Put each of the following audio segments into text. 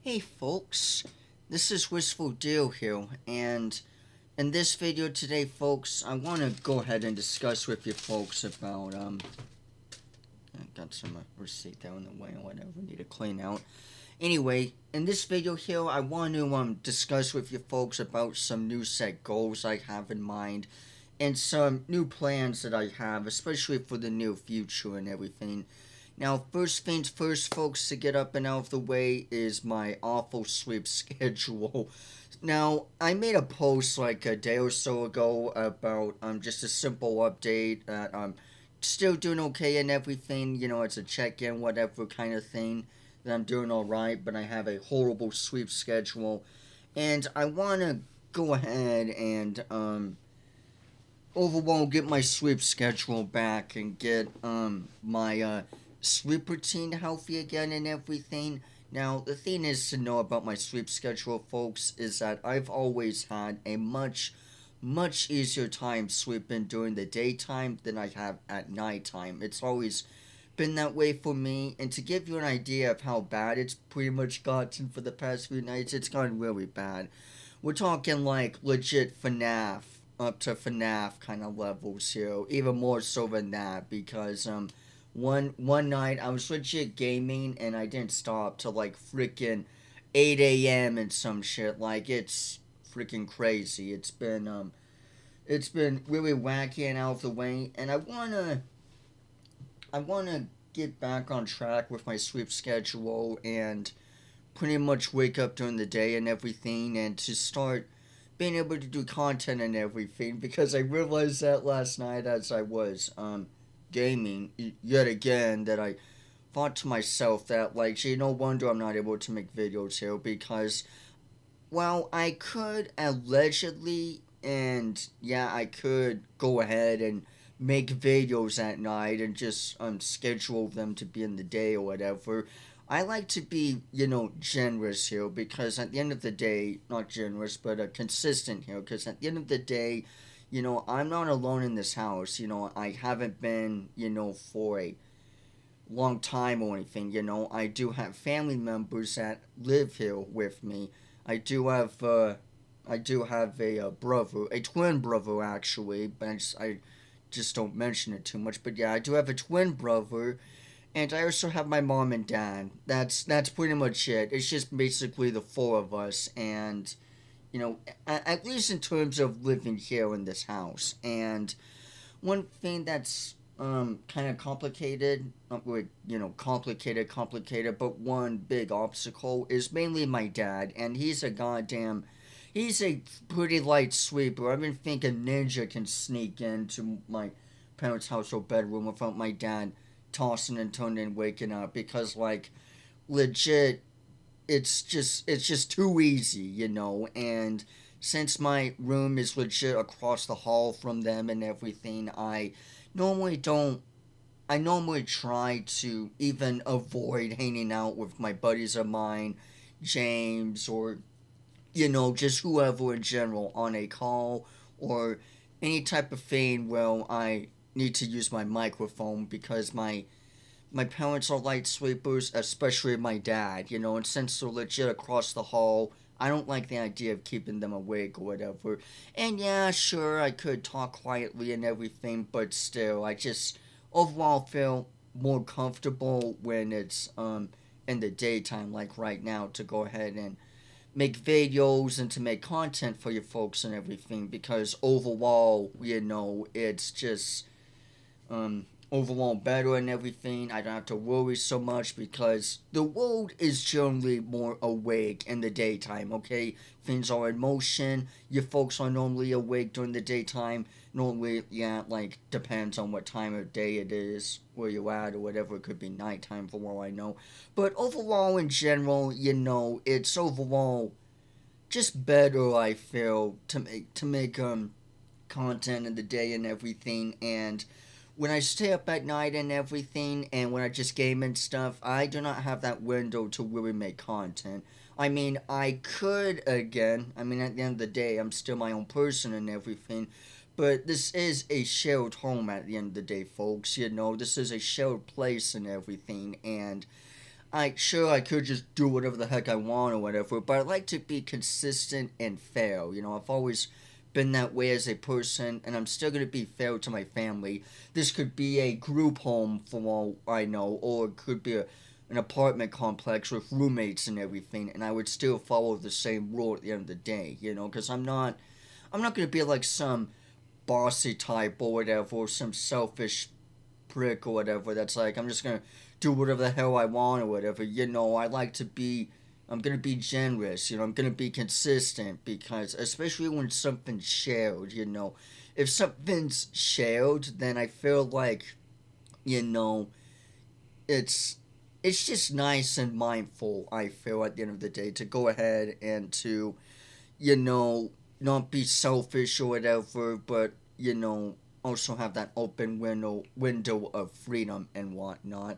Hey folks, this is Wistful Deal here, and in this video today, folks, I want to go ahead and discuss with you folks about, I got some receipt down the way or whatever, need to clean out. Anyway, in this video here, I want to, discuss with you folks about some new set goals I have in mind, and some new plans that I have, especially for the near future and everything. Now, first things first, folks, to get up and out of the way is my awful sleep schedule. Now, I made a post like a day or so ago about just a simple update that I'm still doing okay and everything. It's a check in, whatever kind of thing. That I'm doing alright, but I have a horrible sleep schedule. And I want to go ahead and overall get my sleep schedule back and get my sleep routine healthy again and everything. Now, the thing is to know about my sleep schedule, folks, is that I've always had a much easier time sleeping during the daytime than I have at nighttime. It's always been that way for me, and to give you an idea of how bad it's pretty much gotten for the past few nights, it's gotten really bad. We're talking like legit FNAF, up to FNAF kind of levels here, even more so than that, because one night I was legit gaming and I didn't stop till like freaking 8 a.m. and some shit. Like, it's freaking crazy. It's been really wacky and out of the way, and I wanna get back on track with my sleep schedule and pretty much wake up during the day and everything, and to start being able to do content and everything, because I realized that last night as I was gaming yet again, that I thought to myself that, like, gee, no wonder I'm not able to make videos here, because well, I could allegedly, and yeah, I could go ahead and make videos at night and just schedule them to be in the day or whatever. I like to be, generous here, because at the end of the day, not generous, but consistent here, because at the end of the day, I'm not alone in this house. I haven't been, for a long time or anything. I do have family members that live here with me. I do have I do have a brother, a twin brother actually, but I just don't mention it too much. But yeah, I do have a twin brother, and I also have my mom and dad. That's pretty much it. It's just basically the four of us, and at least in terms of living here in this house. And one thing that's kind of complicated, not really, complicated, but one big obstacle is mainly my dad, and he's a pretty light sleeper. I've been thinking Ninja can sneak into my parents' house or bedroom without my dad tossing and turning and waking up, because like legit, it's just too easy, and since my room is legit across the hall from them and everything, normally don't I normally try to even avoid hanging out with my buddies of mine, James, or just whoever in general on a call or any type of thing where I need to use my microphone, because my parents are light sleepers, especially my dad, and since they're legit across the hall, I don't like the idea of keeping them awake or whatever. And yeah, sure, I could talk quietly and everything, but still, I just overall feel more comfortable when it's in the daytime, like right now, to go ahead and make videos and to make content for you folks and everything, because overall, it's just overall better and everything. I don't have to worry so much, because the world is generally more awake in the daytime, okay? Things are in motion. You folks are normally awake during the daytime. Normally, yeah, like, depends on what time of day it is, where you're at, or whatever. It could be nighttime for all I know. But overall, in general, it's overall just better, I feel, to make content in the day and everything. And when I stay up at night and everything, and when I just game and stuff, I do not have that window to really make content. I mean, I could again. I mean, at the end of the day, I'm still my own person and everything. But this is a shared home at the end of the day, folks. This is a shared place and everything. And I could just do whatever the heck I want or whatever, but I like to be consistent and fair. I've always been that way as a person, and I'm still gonna be fair to my family. This could be a group home for all I know, or it could be an apartment complex with roommates and everything, and I would still follow the same rule at the end of the day. Because I'm not gonna be like some bossy type or whatever, or some selfish prick or whatever that's like, I'm just gonna do whatever the hell I want or whatever. I like to be. I'm gonna be generous. I'm gonna be consistent because, especially when something's shared. If something's shared, then I feel like you know it's it's just nice and mindful. I feel at the end of the day to go ahead and to you know not be selfish or whatever, but also have that open window of freedom and whatnot.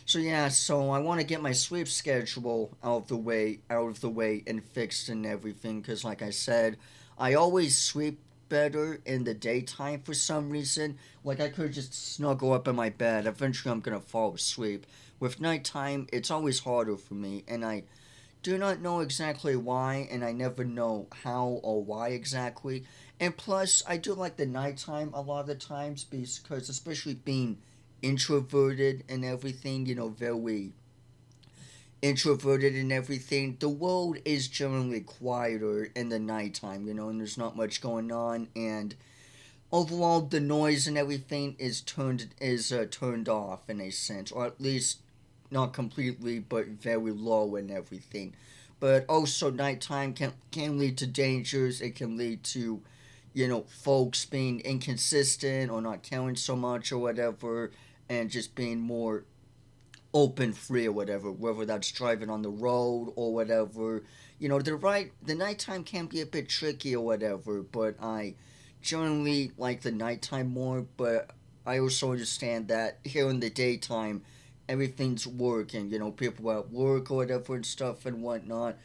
So yeah, so I want to get my sleep schedule out of the way and fixed and everything because like I said, I always sleep better in the daytime for some reason. Like I could just snuggle up in my bed, eventually I'm going to fall asleep. With nighttime, it's always harder for me and I do not know exactly why, and I never know how or why exactly. And plus, I do like the nighttime a lot of the times because, especially being introverted and everything, very introverted and everything, the world is generally quieter in the nighttime, and there's not much going on, and overall, the noise and everything is turned off in a sense, or at least not completely, but very low and everything. But also, nighttime can lead to dangers. It can lead to, folks being inconsistent or not caring so much or whatever, and just being more open free or whatever, whether that's driving on the road or whatever. The nighttime can be a bit tricky or whatever, but I generally like the nighttime more, but I also understand that here in the daytime, everything's working, people are at work or whatever and stuff and whatnot.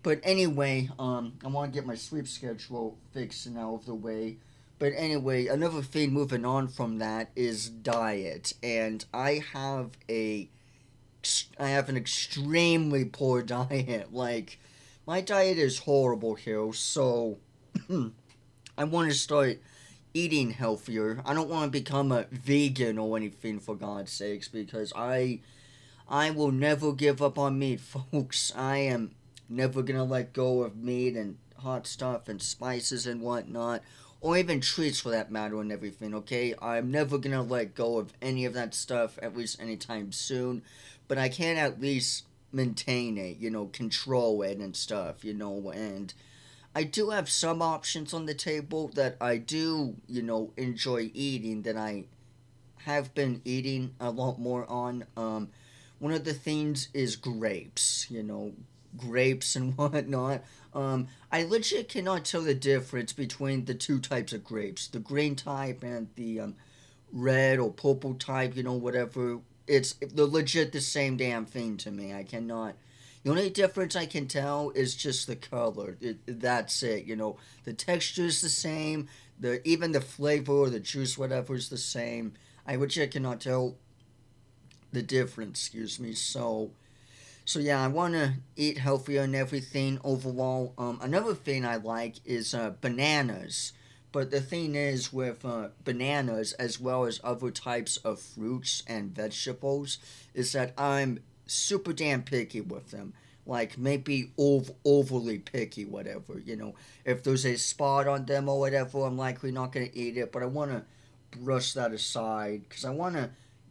But anyway, I want to get my sleep schedule fixed and out of the way. But anyway, another thing moving on from that is diet, and I have an extremely poor diet. Like, my diet is horrible here, so I want to start eating healthier. I don't want to become a vegan or anything, for God's sakes, because I will never give up on meat, folks. I am never gonna let go of meat and hot stuff and spices and whatnot, or even treats for that matter and everything, okay? I'm never gonna let go of any of that stuff, at least anytime soon, but I can at least maintain it, control it and stuff, and I do have some options on the table that I do, enjoy eating that I have been eating a lot more on. One of the things is grapes, grapes and whatnot. I legit cannot tell the difference between the two types of grapes, the green type and the red or purple type, whatever. They're legit the same damn thing to me. I cannot. The only difference I can tell is just the color. That's it. The texture is the same. Even the flavor or the juice, whatever, is the same. I legit cannot tell the difference. Excuse me. So yeah, I want to eat healthier and everything overall. Another thing I like is bananas. But the thing is with bananas as well as other types of fruits and vegetables is that I'm super damn picky with them. Like maybe overly picky, whatever. If there's a spot on them or whatever, I'm likely not gonna eat it. But I want to brush that aside because I want to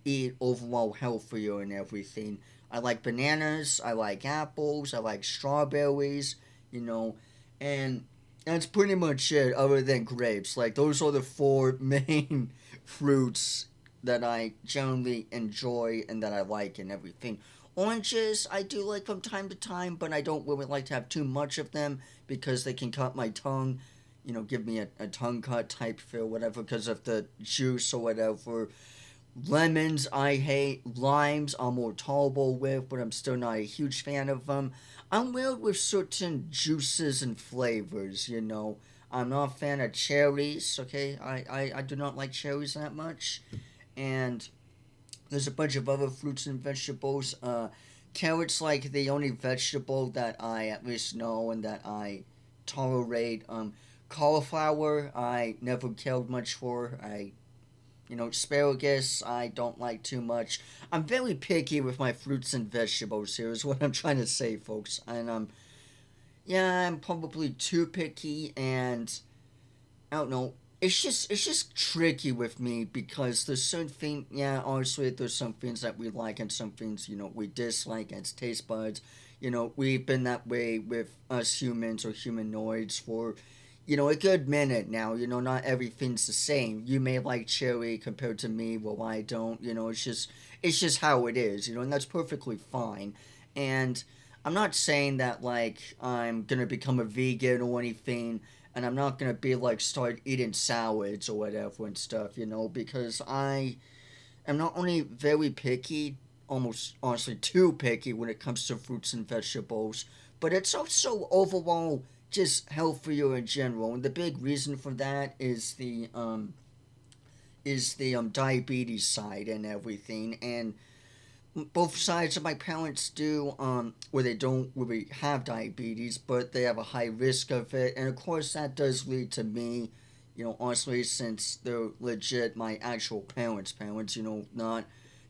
eat overall healthier and everything. I like bananas, I like apples, I like strawberries, you know, and that's pretty much it other than grapes. Like those are the four main fruits that I generally enjoy and that I like and everything. Oranges I do like from time to time, but I don't really like to have too much of them because they can cut my tongue, give me a tongue cut type feel, whatever, because of the juice or whatever. Lemons, I hate. Limes, I'm more tolerable with, but I'm still not a huge fan of them. I'm weird with certain juices and flavors. I'm not a fan of cherries, okay? I do not like cherries that much. And there's a bunch of other fruits and vegetables. carrots like the only vegetable that I at least know and that I tolerate. Cauliflower I never cared much for. Asparagus I don't like too much. I'm very picky with my fruits and vegetables here is what I'm trying to say, folks. And yeah, I'm probably too picky, and I don't know. It's just tricky with me because there's certain things. Yeah, honestly, there's some things that we like and some things we dislike as taste buds. We've been that way with us humans or humanoids for a good minute now. Not everything's the same. You may like cherry compared to me, well, I don't. It's just how it is. And that's perfectly fine. And I'm not saying that like I'm gonna become a vegan or anything, and I'm not gonna be like start eating salads or whatever and stuff, because I am not only very picky, almost honestly too picky when it comes to fruits and vegetables, but it's also overall just healthier in general. And the big reason for that is the diabetes side and everything. And both sides of my parents do, where they don't really have diabetes, but they have a high risk of it. And of course, that does lead to me, honestly, since they're legit my actual parents,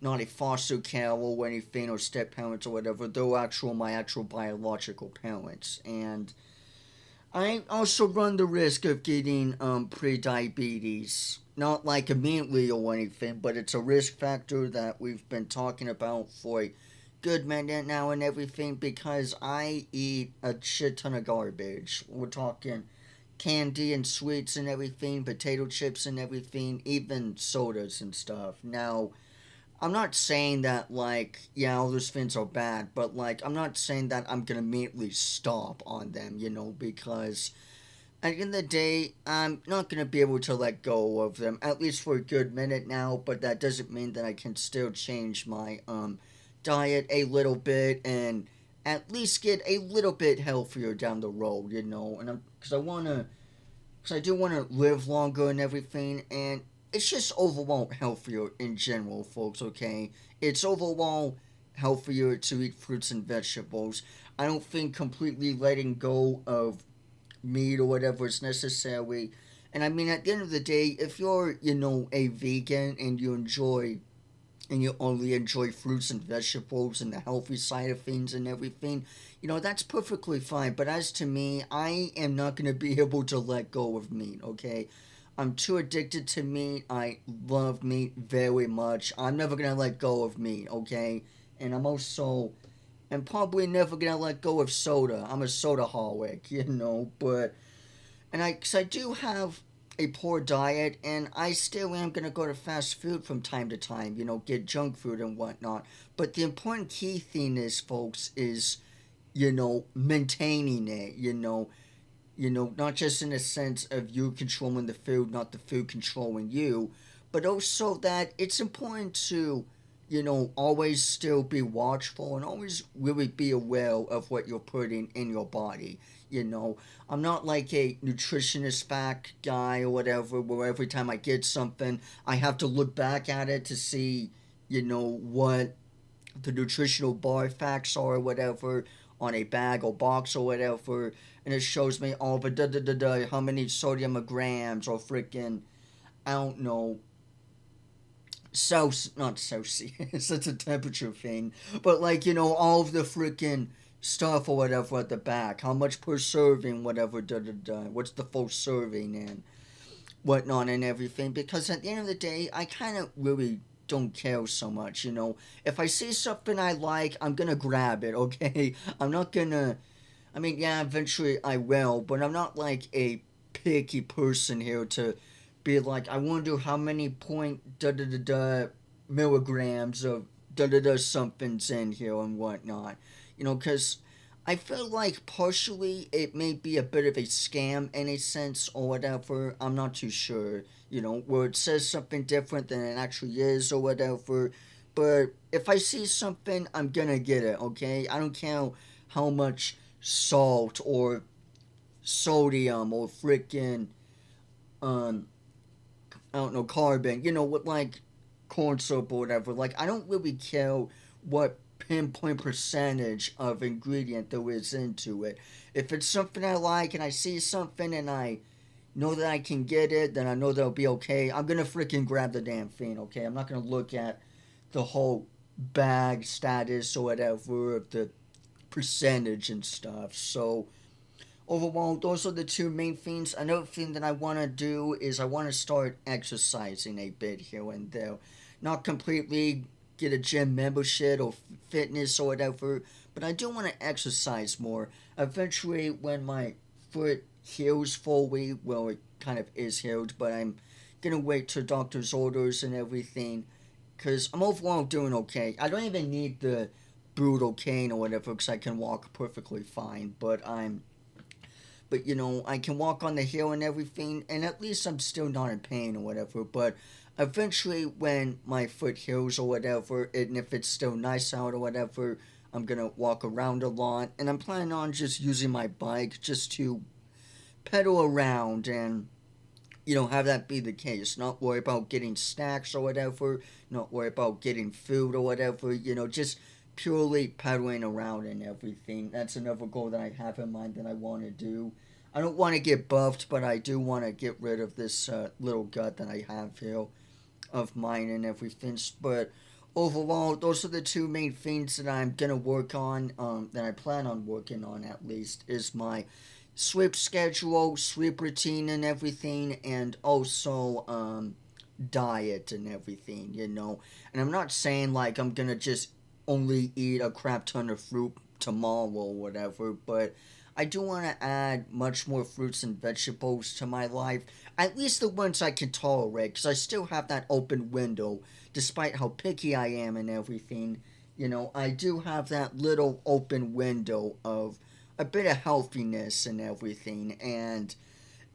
not a foster care or anything or step parents or whatever. They're my actual biological parents. And I also run the risk of getting pre-diabetes. Not like immediately or anything, but it's a risk factor that we've been talking about for a good minute now and everything because I eat a shit ton of garbage. We're talking candy and sweets and everything, potato chips and everything, even sodas and stuff. Now, I'm not saying that like all those things are bad, but like I'm not saying that I'm gonna immediately stop on them, because at the end of the day, I'm not gonna be able to let go of them at least for a good minute now. But that doesn't mean that I can still change my diet a little bit and at least get a little bit healthier down the road, And because I do wanna live longer and everything, and it's just overall healthier in general, folks. Okay, it's overall healthier to eat fruits and vegetables. I don't think completely letting go of meat or whatever is necessary. And I mean, at the end of the day, if you're, a vegan and you only enjoy fruits and vegetables and the healthy side of things and everything, that's perfectly fine. But as to me, I am not going to be able to let go of meat, okay? I'm too addicted to meat. I love meat very much. I'm never going to let go of meat, okay? And I'm probably never gonna let go of soda. I'm a sodaholic, but cause I do have a poor diet, and I still am gonna go to fast food from time to time, get junk food and whatnot. But the important key thing is, folks, is maintaining it. Not just in a sense of you controlling the food, not the food controlling you, but also that it's important to always still be watchful and always really be aware of what you're putting in your body. I'm not like a nutritionist fact guy or whatever, where every time I get something, I have to look back at it to see, what the nutritional bar facts are or whatever on a bag or box or whatever, and it shows me all the da da da da how many sodium grams or freaking I don't know not Celsius, it's a temperature thing, but like, all of the freaking stuff or whatever at the back, how much per serving, whatever, da da da, what's the full serving and whatnot and everything, because at the end of the day, I kind of really don't care so much, If I see something I like, I'm gonna grab it, okay? I'm not gonna, I mean, yeah, eventually I will, but I'm not like a picky person here to be like, I wonder how many point da da da da milligrams of da da da something's in here and whatnot. Because I feel like partially it may be a bit of a scam in a sense or whatever. I'm not too sure, where it says something different than it actually is or whatever. But if I see something, I'm gonna get it, okay? I don't care how much salt or sodium or freaking um I don't know, carbon, with like corn syrup or whatever. Like I don't really care what pinpoint percentage of ingredient there is into it. If it's something I like and I see something and I know that I can get it, then I know that'll be okay. I'm gonna freaking grab the damn thing, okay? I'm not gonna look at the whole bag status or whatever of the percentage and stuff. So overall, those are the two main things. Another thing that I want to do is I want to start exercising a bit here and there. Not completely get a gym membership or fitness or whatever, but I do want to exercise more. Eventually, when my foot heals fully, well, it kind of is healed, but I'm gonna wait till doctor's orders and everything, because I'm overall doing okay. I don't even need the brutal cane or whatever, because I can walk perfectly fine, but I can walk on the hill and everything, and at least I'm still not in pain or whatever. But eventually, when my foot heals or whatever, and if it's still nice out or whatever, I'm gonna walk around a lot, and I'm planning on just using my bike just to pedal around and have that be the case. Not worry about getting snacks or whatever, not worry about getting food or whatever, just purely pedaling around and everything. That's another goal that I have in mind that I want to do. I don't want to get buffed, but I do want to get rid of this little gut that I have here of mine and everything. But overall, those are the two main things that I'm gonna work on. That I plan on working on at least is my sleep schedule, sleep routine, and everything, and also diet and everything. And I'm not saying like I'm gonna just only eat a crap ton of fruit tomorrow or whatever, but I do want to add much more fruits and vegetables to my life, at least the ones I can tolerate, because I still have that open window, despite how picky I am and everything. I do have that little open window of a bit of healthiness and everything, and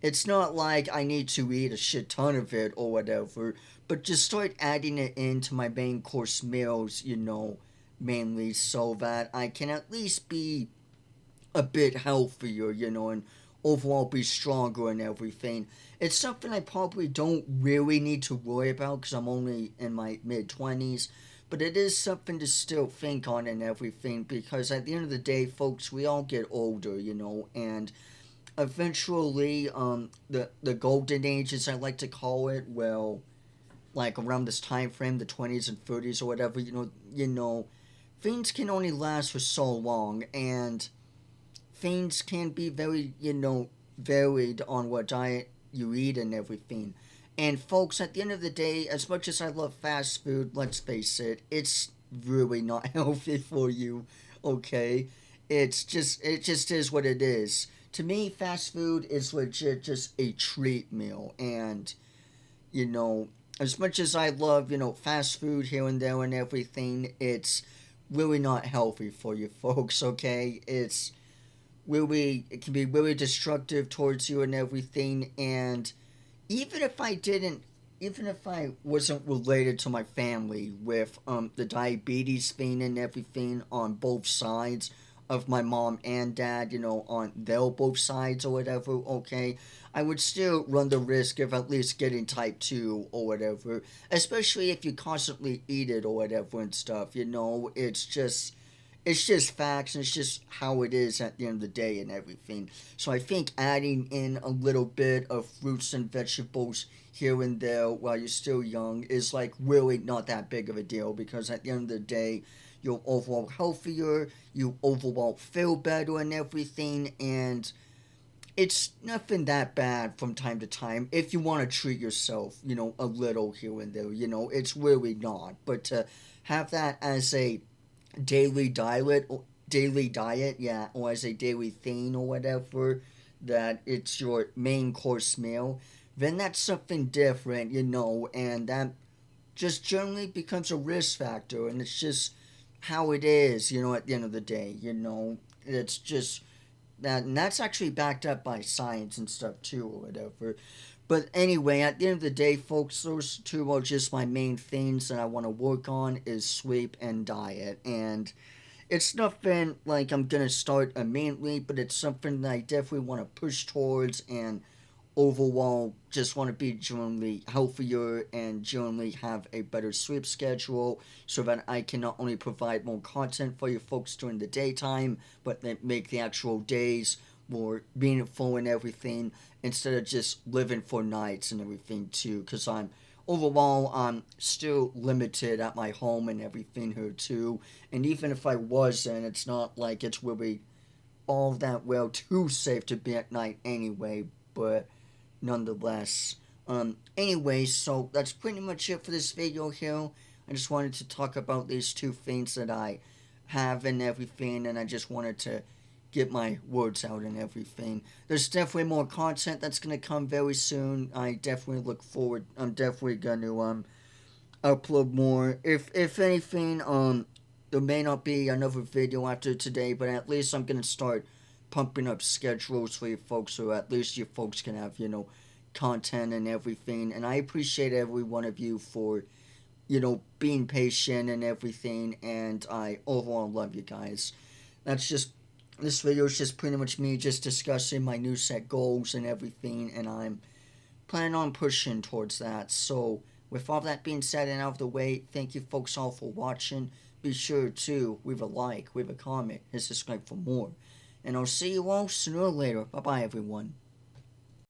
it's not like I need to eat a shit ton of it or whatever, but just start adding it into my main course meals, mainly so that I can at least be a bit healthier, and overall be stronger and everything. It's something I probably don't really need to worry about because I'm only in my mid 20s, but it is something to still think on and everything because at the end of the day, folks, we all get older, and eventually, the golden age, as I like to call it, well, like around this time frame, the 20s and 30s or whatever, things can only last for so long, and things can be very, varied on what diet you eat and everything. And folks, at the end of the day, as much as I love fast food, let's face it, it's really not healthy for you. Okay, it just is what it is. To me, fast food is legit just a treat meal, and you know, as much as I love, fast food here and there and everything, it's really not healthy for you folks, okay? It can be really destructive towards you and everything, and even if I didn't even if I wasn't related to my family with the diabetes thing and everything on both sides of my mom and dad, on their both sides or whatever, okay, I would still run the risk of at least getting type 2 or whatever, especially if you constantly eat it or whatever and stuff, it's just facts and it's just how it is at the end of the day and everything. So I think adding in a little bit of fruits and vegetables here and there while you're still young is like really not that big of a deal because at the end of the day, you're overall healthier, you overall feel better and everything, and it's nothing that bad from time to time if you want to treat yourself, a little here and there, it's really not. But to have that as a daily diet, yeah, or as a daily thing or whatever, that it's your main course meal, then that's something different, and that just generally becomes a risk factor, and it's just how it is, at the end of the day, it's just that, and that's actually backed up by science and stuff too, or whatever. But anyway, at the end of the day, folks, those two are just my main things that I want to work on is sleep and diet. And it's nothing like I'm gonna start immediately, but it's something that I definitely want to push towards and overall just want to be generally healthier and generally have a better sleep schedule so that I can not only provide more content for you folks during the daytime, but then make the actual days more meaningful and everything instead of just living for nights and everything too. Because I'm still limited at my home and everything here too. And even if I wasn't, it's not like it's really all that well too safe to be at night anyway. But nonetheless. Anyway, so that's pretty much it for this video here. I just wanted to talk about these two things that I have and everything, and I just wanted to get my words out and everything. There's definitely more content that's gonna come very soon. I definitely look forward. I'm definitely gonna upload more. If anything, there may not be another video after today, but at least I'm gonna start pumping up schedules for you folks, so at least you folks can have content and everything. And I appreciate every one of you for being patient and everything. And I overall love you guys. That's just this video is just pretty much me just discussing my new set goals and everything, and I'm planning on pushing towards that. So, with all that being said and out of the way, thank you folks all for watching. Be sure to leave a like, leave a comment, and subscribe for more. And I'll see you all sooner or later. Bye bye, everyone.